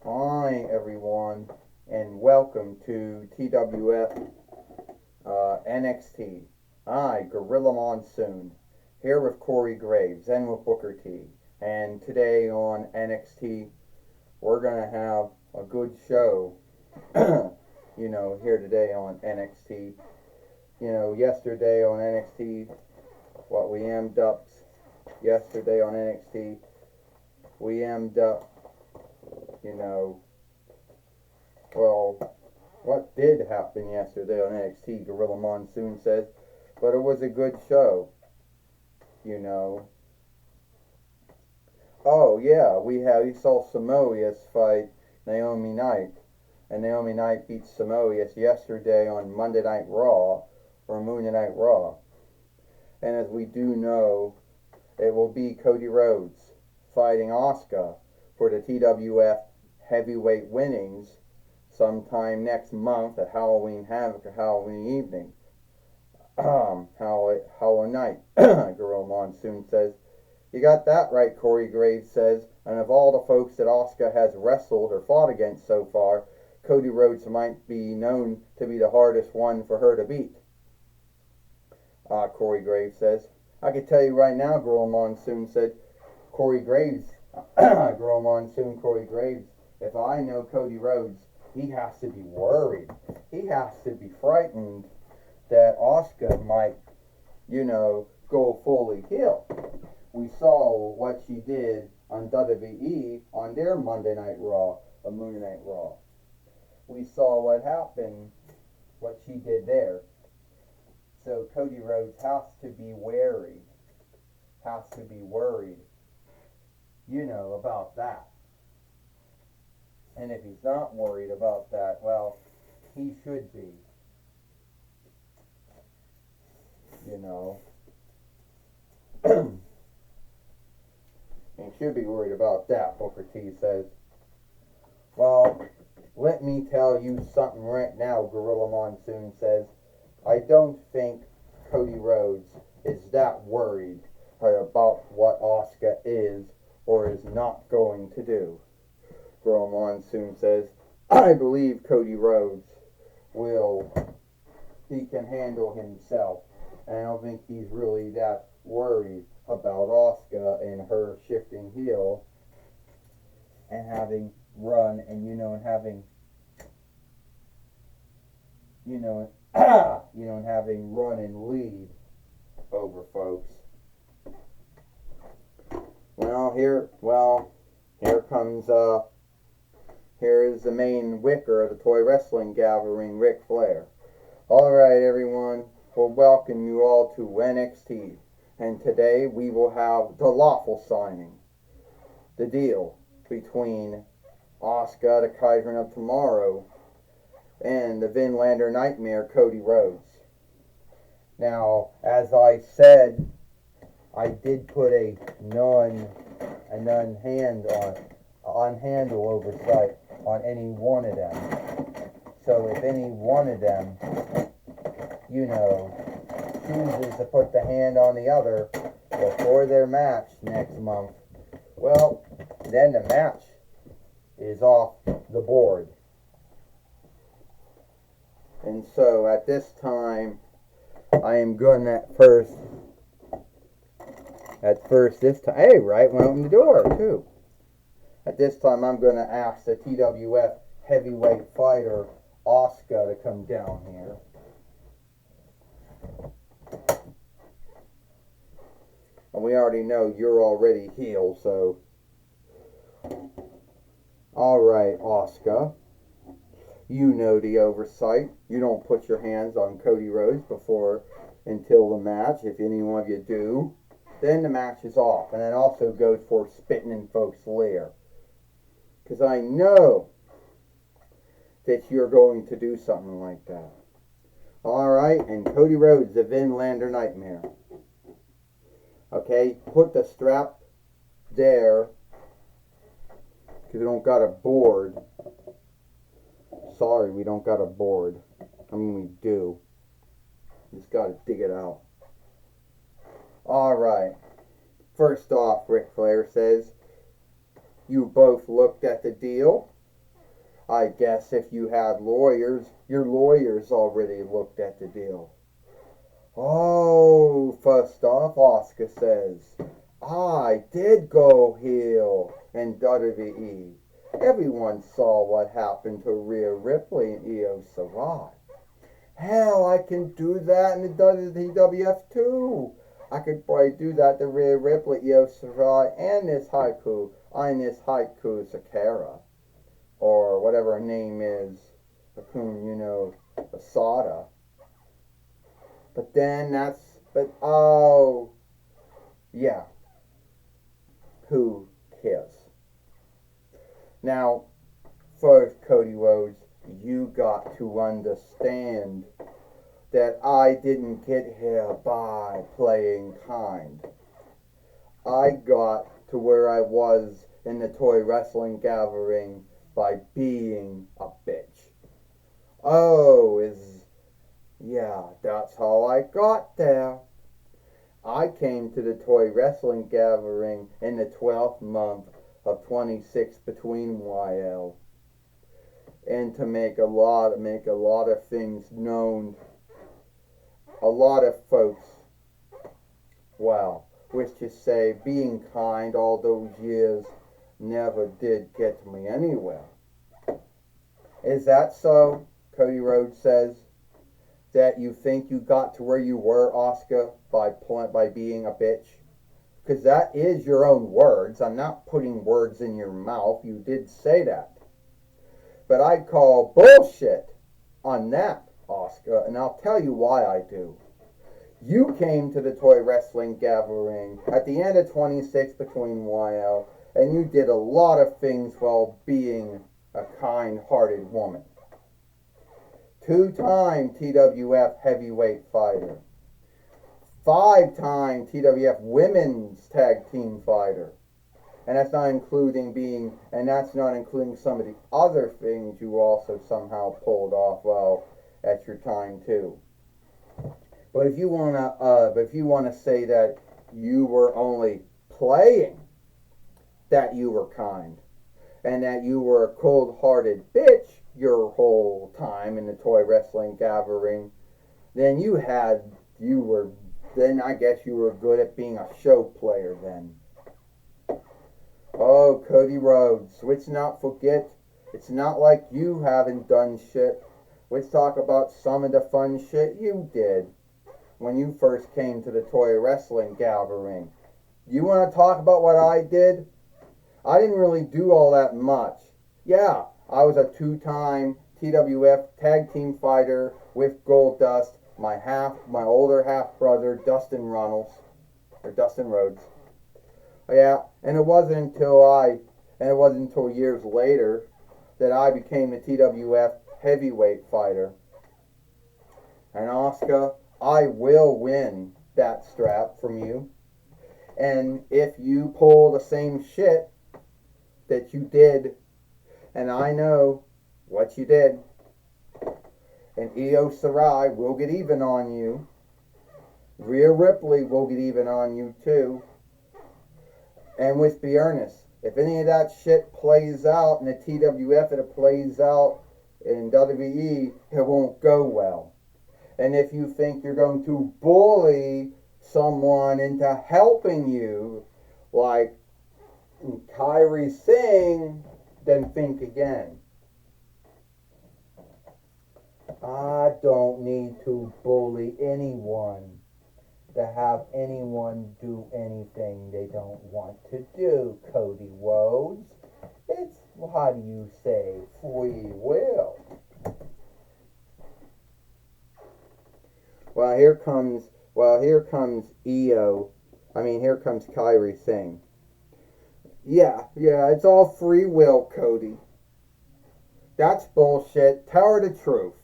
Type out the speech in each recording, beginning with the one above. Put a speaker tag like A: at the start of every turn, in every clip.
A: Hi, everyone, and welcome to TWF NXT. I, Gorilla Monsoon, here with Corey Graves and with Booker T. And today on NXT, we're going to have a good show, here today on NXT. Yesterday on NXT, what we ended up yesterday on NXT, we ended up, you know, well, what did happen yesterday on NXT, Gorilla Monsoon says, but it was a good show, you know. Oh yeah, we saw Samoa fight Naomi Knight, and Naomi Knight beat Samoa yesterday on Monday Night Raw or Monday Night Raw, and as we do know, it will be Cody Rhodes fighting Asuka for the TWF heavyweight winnings sometime next month at Halloween Havoc or Halloween evening. Halloween night, Gorilla Monsoon says. You got that right, Corey Graves says. And of all the folks that Asuka has wrestled or fought against so far, Cody Rhodes might be known to be the hardest one for her to beat. Corey Graves says. I can tell you right now, Gorilla Monsoon said. Corey Graves, Gorilla Monsoon, Corey Graves. If I know Cody Rhodes, he has to be worried. He has to be frightened that Asuka might, go fully heel. We saw what she did on WWE on their Monday Night Raw, or Monday Night Raw. We saw what happened, what she did there. So Cody Rhodes has to be wary, about that. And if he's not worried about that, well, he should be, you know. He should be worried about that, Booker T says. Well, let me tell you something right now, Gorilla Monsoon says. I don't think Cody Rhodes is that worried about what Asuka is or is not going to do. Gorilla Monsoon says, I believe Cody Rhodes he can handle himself. And I don't think he's really that worried about Asuka and her shifting heel and having run and and having run and lead over folks. Here is the main wicker of the toy wrestling gathering, Ric Flair. Alright everyone, we'll welcome you all to NXT. And today we will have the lawful signing. The deal between Asuka, the Kaiser of Tomorrow, and the Vinlander Nightmare, Cody Rhodes. Now, as I said, I did put a handle oversight on any one of them. So if any one of them, chooses to put the hand on the other before their match next month, well, then the match is off the board. And so at this time, I am going hey, right, went open the door too. At this time, I'm going to ask the TWF heavyweight fighter, Asuka, to come down here. And we already know you're already healed, so. Alright, Asuka. You know the oversight. You don't put your hands on Cody Rhodes until the match. If any one of you do, then the match is off. And that also goes for spitting in folks' lair. Because I know that you're going to do something like that. Alright, and Cody Rhodes, the Vinlander Nightmare. Okay, put the strap there. Because we don't got a board. Sorry, we don't got a board. I mean, we do. Just got to dig it out. Alright. First off, Ric Flair says, you both looked at the deal. I guess if you had lawyers, your lawyers already looked at the deal. Oh, first off, Oscar says, I did go heel in WWE. Everyone saw what happened to Rhea Ripley and Io Shirai. Hell, I can do that in the WWF too. I could probably do that to Rhea Ripley, Io Shirai, and this Haiku Sakura, or whatever her name is, Asada. Oh, yeah, who cares? Now, first, Cody Rhodes, you got to understand that I didn't get here by playing kind. I got to where I was in the toy wrestling gathering by being a bitch. Yeah, that's how I got there. I came to the toy wrestling gathering in the 12th month of 26 between YL, and to make a lot of things known. A lot of folks, well, which to say, being kind all those years never did get me anywhere. Is that so? Cody Rhodes says. That you think you got to where you were, Oscar, by being a bitch? Because that is your own words. I'm not putting words in your mouth. You did say that. But I'd call bullshit on that, Oscar, and I'll tell you why I do. You came to the toy wrestling gathering at the end of 26 between YL, and you did a lot of things while being a kind-hearted woman. 2-time TWF heavyweight fighter. 5-time TWF women's tag team fighter. And that's not including some of the other things you also somehow pulled off well at your time too. But if you wanna say that you were only playing that you were kind and that you were a cold-hearted bitch your whole time in the toy wrestling gathering, then I guess you were good at being a show player then. Oh, Cody Rhodes, let's not forget, it's not like you haven't done shit. Let's talk about some of the fun shit you did when you first came to the toy wrestling gathering. You want to talk about what I did? I didn't really do all that much. Yeah, I was a 2-time TWF tag team fighter with Goldust, my older half brother Dustin Rhodes. Yeah, and it wasn't until years later that I became the TWF heavyweight fighter. And Oscar, I will win that strap from you. And if you pull the same shit that you did, and I know what you did, and Io Shirai will get even on you. Rhea Ripley will get even on you too. And let's be earnest, if any of that shit plays out in the TWF and it plays out in WWE, it won't go well. And if you think you're going to bully someone into helping you, like Kairi Singh, then think again. I don't need to bully anyone to have anyone do anything they don't want to do, Cody Rhodes. It's, how do you say, free will. Here comes Kairi Singh. Yeah, it's all free will, Cody. That's bullshit. Tell her the truth.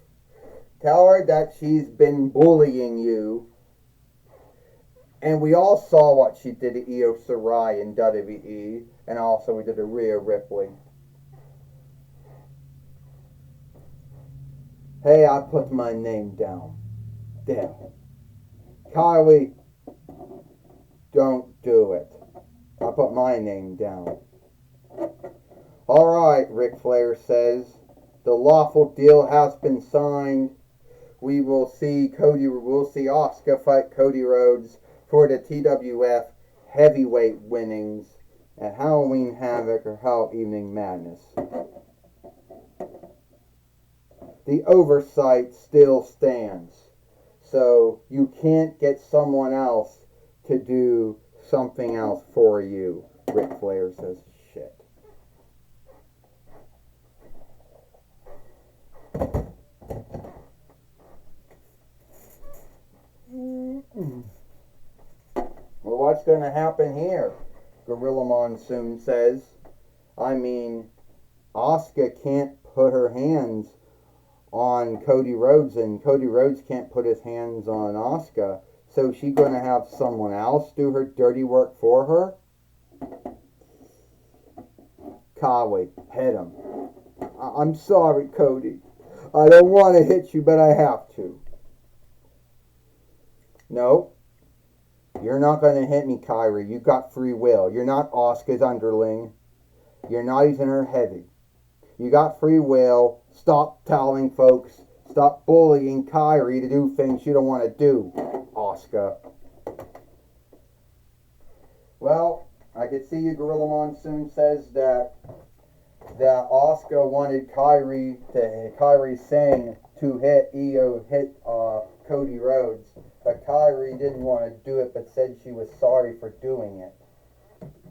A: Tell her that she's been bullying you. And we all saw what she did to Io Shirai in WWE. And also we did to Rhea Ripley. Hey, I put my name down. Damn. Kylie, don't do it. I put my name down. Alright, Ric Flair says. The lawful deal has been signed. We'll see Asuka fight Cody Rhodes for the TWF heavyweight winnings at Halloween Havoc or Hell Evening Madness. The oversight still stands. So you can't get someone else to do something else for you. Ric Flair says shit. Well, what's going to happen here? Gorilla Monsoon says. I mean, Asuka can't put her hands on Cody Rhodes, and Cody Rhodes can't put his hands on Asuka. So she's going to have someone else do her dirty work for her? Kawi, hit him. I'm sorry, Cody. I don't want to hit you, but I have to. No, you're not going to hit me, Kairi. You've got free will. You're not Asuka's underling. You're not even her heavy. You got free will. Stop telling folks. Stop bullying Kairi to do things you don't want to do, Asuka. Well, I can see you, Gorilla Monsoon says that Asuka wanted Kairi Sane to hit Cody Rhodes, but Kairi didn't want to do it, but said she was sorry for doing it.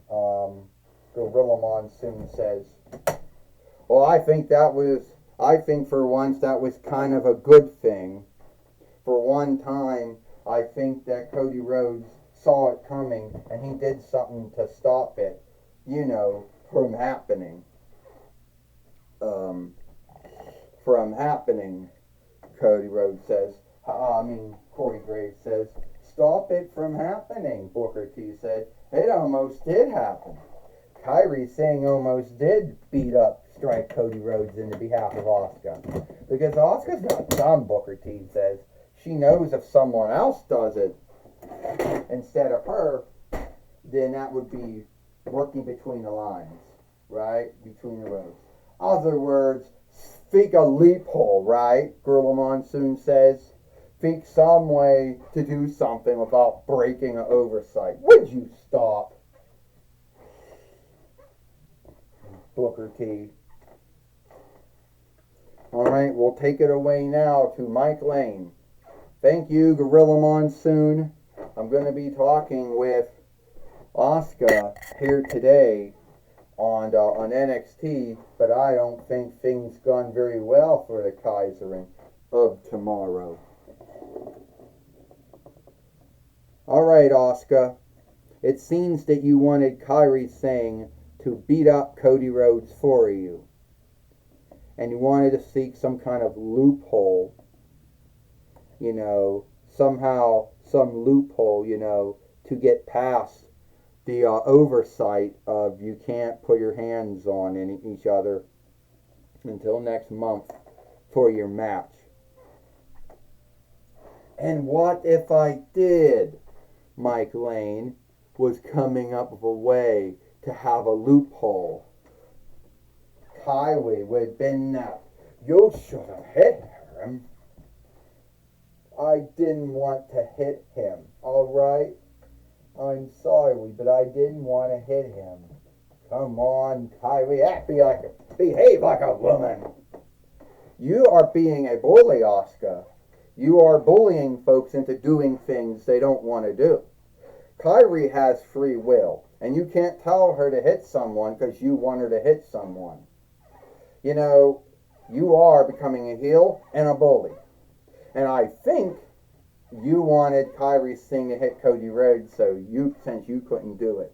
A: Gorilla Monsoon says. Well, I think for once that was kind of a good thing. For one time, I think that Cody Rhodes saw it coming and he did something to stop it, from happening. Cody Rhodes says. Corey Graves says, stop it from happening, Booker T said. It almost did happen. Kairi Sane almost did strike Cody Rhodes in the behalf of Asuka. Because Asuka's not dumb, Booker T says. She knows if someone else does it instead of her, then that would be working between the lines, right? Between the rows. Other words, think a loophole, right? Gorilla Monsoon says. Think some way to do something without breaking an oversight. Would you stop? Booker T. Alright, we'll take it away now to Mike Lane. Thank you, Gorilla Monsoon. I'm going to be talking with Asuka here today on NXT, but I don't think things gone very well for the Kaiserin of tomorrow. Alright, Asuka. It seems that you wanted Kairi Sane to beat up Cody Rhodes for you. And you wanted to seek some kind of loophole. Somehow, some loophole, to get past the oversight of you can't put your hands on each other until next month for your match. And what if I did? Mike Lane was coming up with a way to have a loophole. Kairi would have been that. You should have hit him. I didn't want to hit him, alright? I'm sorry, but I didn't want to hit him. Come on, Kairi, behave like a woman. You are being a bully, Asuka. You are bullying folks into doing things they don't want to do. Kairi has free will, and you can't tell her to hit someone because you want her to hit someone. You are becoming a heel and a bully. And I think you wanted Kairi Sane to hit Cody Rhodes, since you couldn't do it.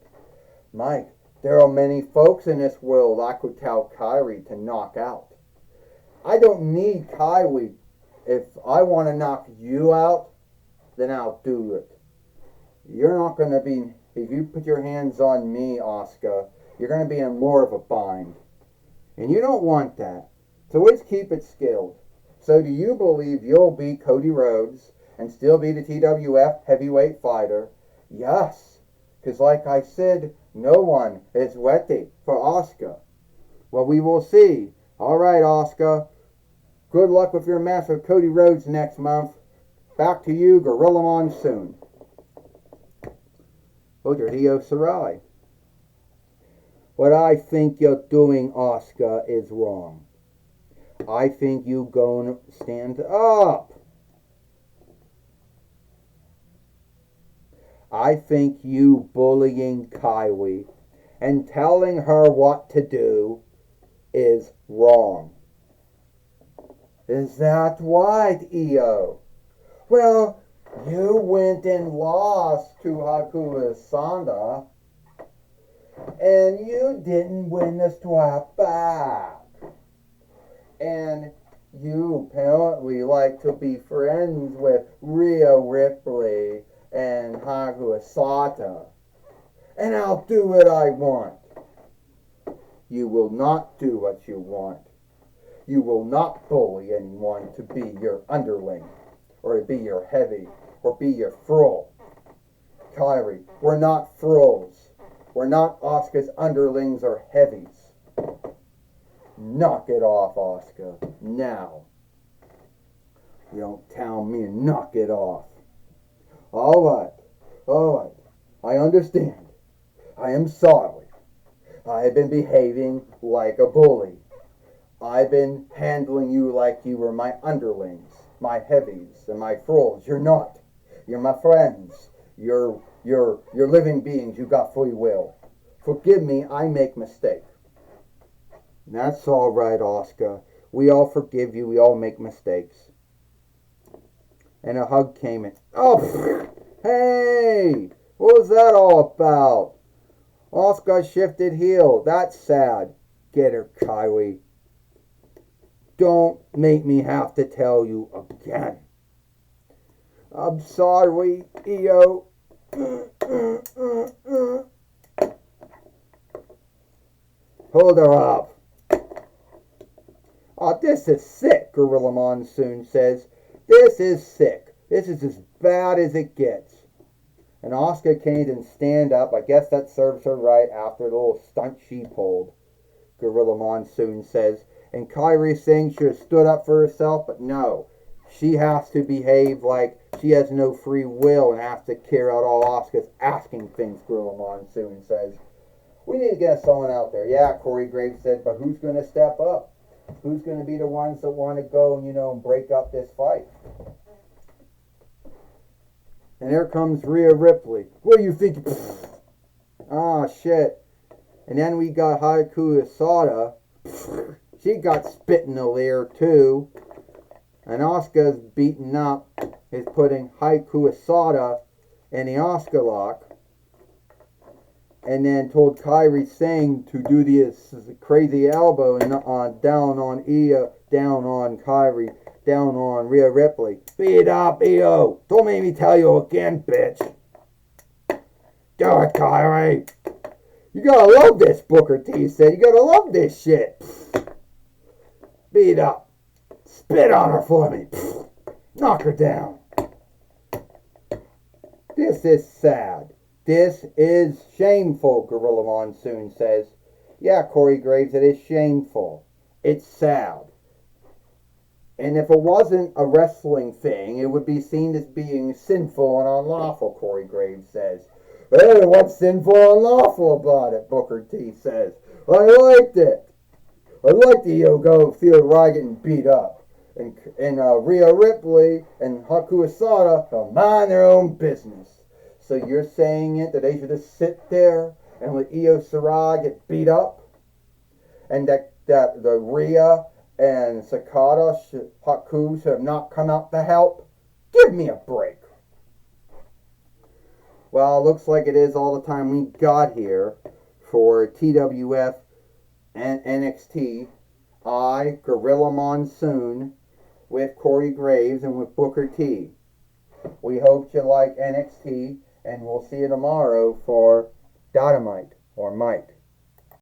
A: Mike, there are many folks in this world I could tell Kairi to knock out. I don't need Kairi. If I want to knock you out, then I'll do it. You're not going to be, if you put your hands on me, Asuka, you're going to be in more of a bind. And you don't want that. So let's keep it skilled. So do you believe you'll beat Cody Rhodes and still be the TWF heavyweight fighter? Yes. Because like I said, no one is ready for Asuka. Well, we will see. All right, Oscar. Good luck with your match with Cody Rhodes next month. Back to you, Gorilla Monsoon. Booker T. Sarai. What I think you're doing, Oscar, is wrong. I think you gonna stand up. I think you bullying Kyrie and telling her what to do is wrong. Is that right, Io? Well, you went and lost to Haku Asada, and you didn't win the strap back. And you apparently like to be friends with Rhea Ripley and Haku Asada. And I'll do what I want. You will not do what you want. You will not bully anyone to be your underling, or to be your heavy, or be your thrall. Kyrie, we're not thralls. We're not Oscar's underlings or heavies. Knock it off, Oscar, now. You don't tell me to knock it off. All right, I understand. I am sorry. I have been behaving like a bully. I've been handling you like you were my underlings, my heavies, and my thralls. You're not. You're my friends. You're living beings. You got free will. Forgive me, I make mistakes. That's all right, Oscar. We all forgive you. We all make mistakes. And a hug came in. Oh, hey! What was that all about? Oscar shifted heel. That's sad. Get her, Kyrie. Don't make me have to tell you again. I'm sorry, Io. Hold her up. Oh, this is sick, Gorilla Monsoon says. This is sick. This is as bad as it gets. And Oscar can't even stand up. I guess that serves her right after the little stunt she pulled, Gorilla Monsoon says. And Kyrie Singh should have stood up for herself, but no. She has to behave like she has no free will and has to carry out all Oscar's asking things, Gorilla Monsoon says. We need to get someone out there. Yeah, Corey Graves said, but who's going to step up? Who's going to be the ones that want to go, and break up this fight? And here comes Rhea Ripley. What do you think? Ah, shit. And then we got Haku Asada. She got spit in the ear, too. And Asuka's beaten up. Is putting Haku Asada in the Oscar lock. And then told Kyrie Singh to do this crazy elbow and down on Io, down on Kyrie, down on Rhea Ripley. Beat up, Io. Don't make me tell you again, bitch. Do it, Kyrie. You gotta love this, Booker T said. You gotta love this shit. Beat up. Spit on her for me. Knock her down. This is sad. This is shameful, Gorilla Monsoon says. Yeah, Corey Graves, it is shameful. It's sad. And if it wasn't a wrestling thing, it would be seen as being sinful and unlawful, Corey Graves says. Hey, what's sinful and unlawful about it, Booker T says. I liked it. I liked the go feel Rye getting beat up. And Rhea Ripley and Haku Asada mind their own business. So you're saying that they should just sit there and let Io Shirai get beat up? And that the Rhea and Sakata Haku should have not come out to help? Give me a break. Well, it looks like it is all the time we got here for TWF and NXT. I, Gorilla Monsoon, with Corey Graves and with Booker T. We hope you like NXT. And we'll see you tomorrow for Dynamite or Might.